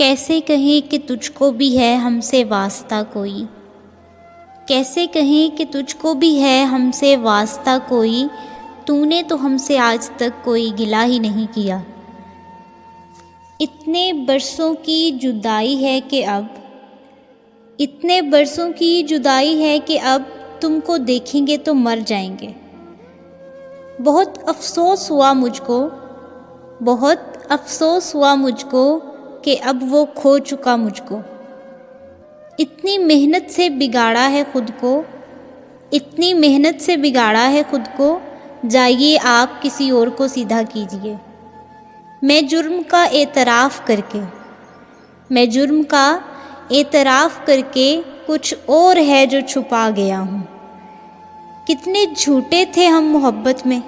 کیسے کہیں کہ تجھ کو بھی ہے ہم سے واسطہ کوئی، کیسے کہیں کہ تجھ کو بھی ہے ہم سے واسطہ کوئی، تو نے تو ہم سے آج تک کوئی گلہ ہی نہیں کیا۔ اتنے برسوں کی جدائی ہے کہ اتنے برسوں کی جدائی ہے کہ اب تم کو دیکھیں گے تو مر جائیں گے۔ بہت افسوس ہوا مجھ کو، بہت افسوس ہوا مجھ کو کہ اب وہ کھو چکا مجھ کو۔ اتنی محنت سے بگاڑا ہے خود کو، اتنی محنت سے بگاڑا ہے خود کو، جائیے آپ کسی اور کو سیدھا کیجیے۔ میں جرم کا اعتراف کر کے کچھ اور ہے جو چھپا گیا ہوں۔ کتنے جھوٹے تھے ہم محبت میں،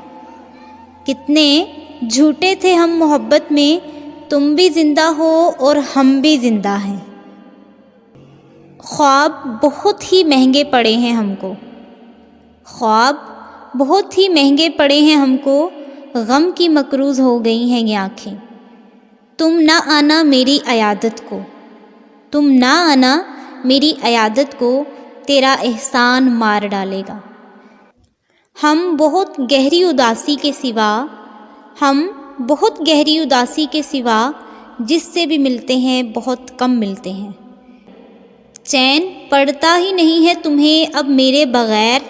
کتنے جھوٹے تھے ہم محبت میں، تم بھی زندہ ہو اور ہم بھی زندہ ہیں۔ خواب بہت ہی مہنگے پڑے ہیں ہم کو، خواب بہت ہی مہنگے پڑے ہیں ہم کو، غم کی مقروض ہو گئی ہیں یہ آنکھیں۔ تم نہ آنا میری عیادت کو، تم نہ آنا میری عیادت کو، تیرا احسان مار ڈالے گا۔ ہم بہت گہری اداسی کے سوا جس سے بھی ملتے ہیں بہت کم ملتے ہیں۔ چین پڑتا ہی نہیں ہے تمہیں اب میرے بغیر،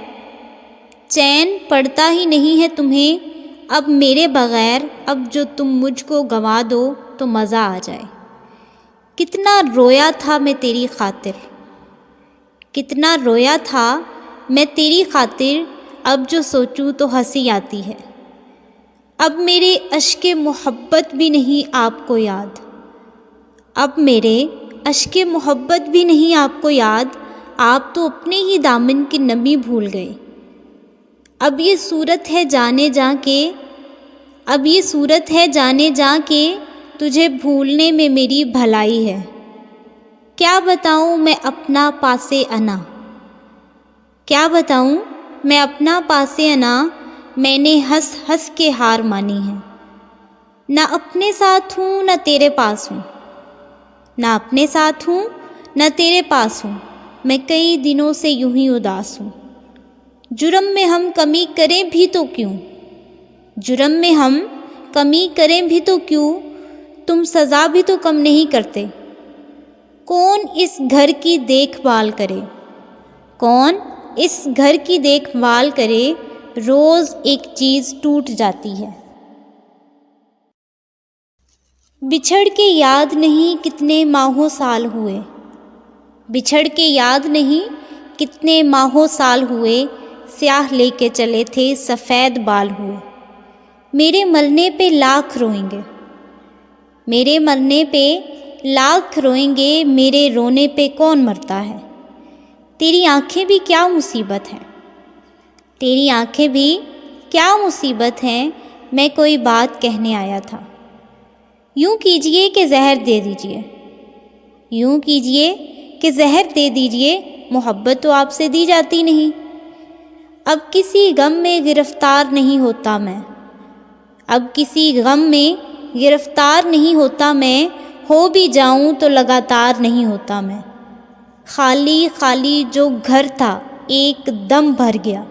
چین پڑتا ہی نہیں ہے تمہیں اب میرے بغیر، اب جو تم مجھ کو گوا دو تو مزہ آ جائے۔ کتنا رویا تھا میں تیری خاطر، کتنا رویا تھا میں تیری خاطر، اب جو سوچوں تو ہنسی آتی ہے۔ اب میرے اشک محبت بھی نہیں آپ کو یاد، اب میرے اشک محبت بھی نہیں آپ کو یاد، آپ تو اپنے ہی دامن کی نمی بھول گئے۔ اب یہ صورت ہے جانے جا کے، اب یہ صورت ہے جانے جا کے، تجھے بھولنے میں میری بھلائی ہے۔ کیا بتاؤں میں اپنا پاسے انا، کیا بتاؤں میں اپنا پاسے انا، میں نے ہنس ہنس کے ہار مانی ہے۔ نہ اپنے ساتھ ہوں نہ تیرے پاس ہوں، نہ اپنے ساتھ ہوں نہ تیرے پاس ہوں، میں کئی دنوں سے یوں ہی اداس ہوں۔ جرم میں ہم کمی کریں بھی تو کیوں، جرم میں ہم کمی کریں بھی تو کیوں، تم سزا بھی تو کم نہیں کرتے۔ کون اس گھر کی دیکھ بھال کرے، کون اس گھر کی دیکھ بھال کرے، روز ایک چیز ٹوٹ جاتی ہے۔ بچھڑ کے یاد نہیں کتنے ماہوں سال ہوئے، بچھڑ کے یاد نہیں کتنے ماہوں سال ہوئے، سیاہ لے کے چلے تھے سفید بال ہوئے۔ میرے مرنے پہ لاکھ روئیں گے، میرے مرنے پہ لاکھ روئیں گے، میرے رونے پہ کون مرتا ہے۔ تیری آنکھیں بھی کیا مصیبت ہیں، تیری آنکھیں بھی کیا مصیبت ہیں، میں کوئی بات کہنے آیا تھا۔ یوں کیجئے کہ زہر دے دیجئے، یوں کیجئے کہ زہر دے دیجئے، محبت تو آپ سے دی جاتی نہیں۔ اب کسی غم میں گرفتار نہیں ہوتا میں، اب کسی غم میں گرفتار نہیں ہوتا میں، ہو بھی جاؤں تو لگاتار نہیں ہوتا میں۔ خالی خالی جو گھر تھا ایک دم بھر گیا،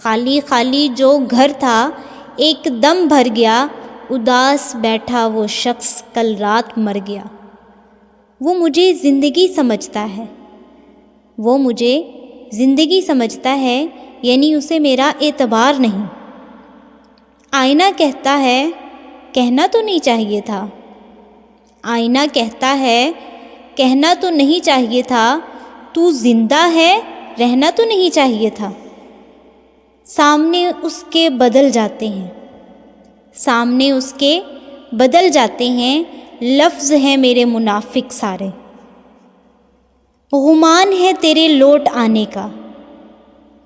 خالی خالی جو گھر تھا ایک دم بھر گیا، اداس بیٹھا وہ شخص کل رات مر گیا۔ وہ مجھے زندگی سمجھتا ہے، وہ مجھے زندگی سمجھتا ہے، یعنی اسے میرا اعتبار نہیں۔ آئینہ کہتا ہے کہنا تو نہیں چاہیے تھا، آئینہ کہتا ہے کہنا تو نہیں چاہیے تھا، تو زندہ ہے رہنا تو نہیں چاہیے تھا۔ سامنے اس کے بدل جاتے ہیں، سامنے اس کے بدل جاتے ہیں، لفظ ہیں میرے منافق سارے۔ گمان ہے تیرے لوٹ آنے کا،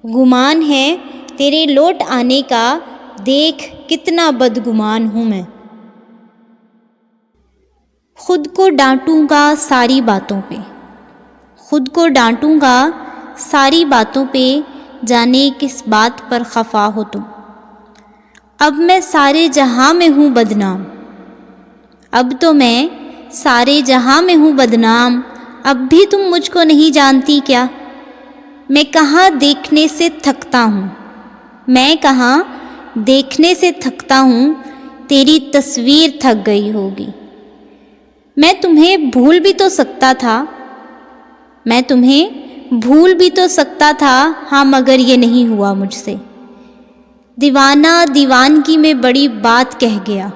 گمان ہے تیرے لوٹ آنے کا، دیکھ کتنا بدگمان ہوں میں۔ خود کو ڈانٹوں گا ساری باتوں پہ، خود کو ڈانٹوں گا ساری باتوں پہ، جانے کس بات پر خفا ہو تم۔ اب میں سارے جہاں میں ہوں بدنام، اب تو میں سارے جہاں میں ہوں بدنام، اب بھی تم مجھ کو نہیں جانتی کیا؟ میں کہاں دیکھنے سے تھکتا ہوں، میں کہاں دیکھنے سے تھکتا ہوں، تیری تصویر تھک گئی ہوگی۔ میں تمہیں بھول بھی تو سکتا تھا، میں تمہیں بھول بھی تو سکتا تھا، ہاں مگر یہ نہیں ہوا مجھ سے۔ دیوانہ دیوانگی میں بڑی بات کہہ گیا،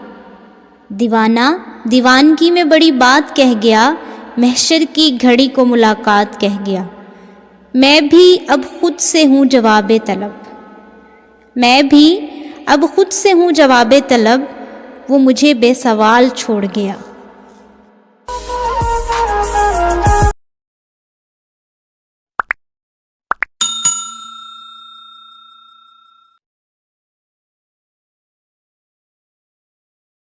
دیوانہ دیوانگی میں بڑی بات کہہ گیا، محشر کی گھڑی کو ملاقات کہہ گیا۔ میں بھی اب خود سے ہوں جواب طلب، میں بھی اب خود سے ہوں جواب طلب، وہ مجھے بے سوال چھوڑ گیا۔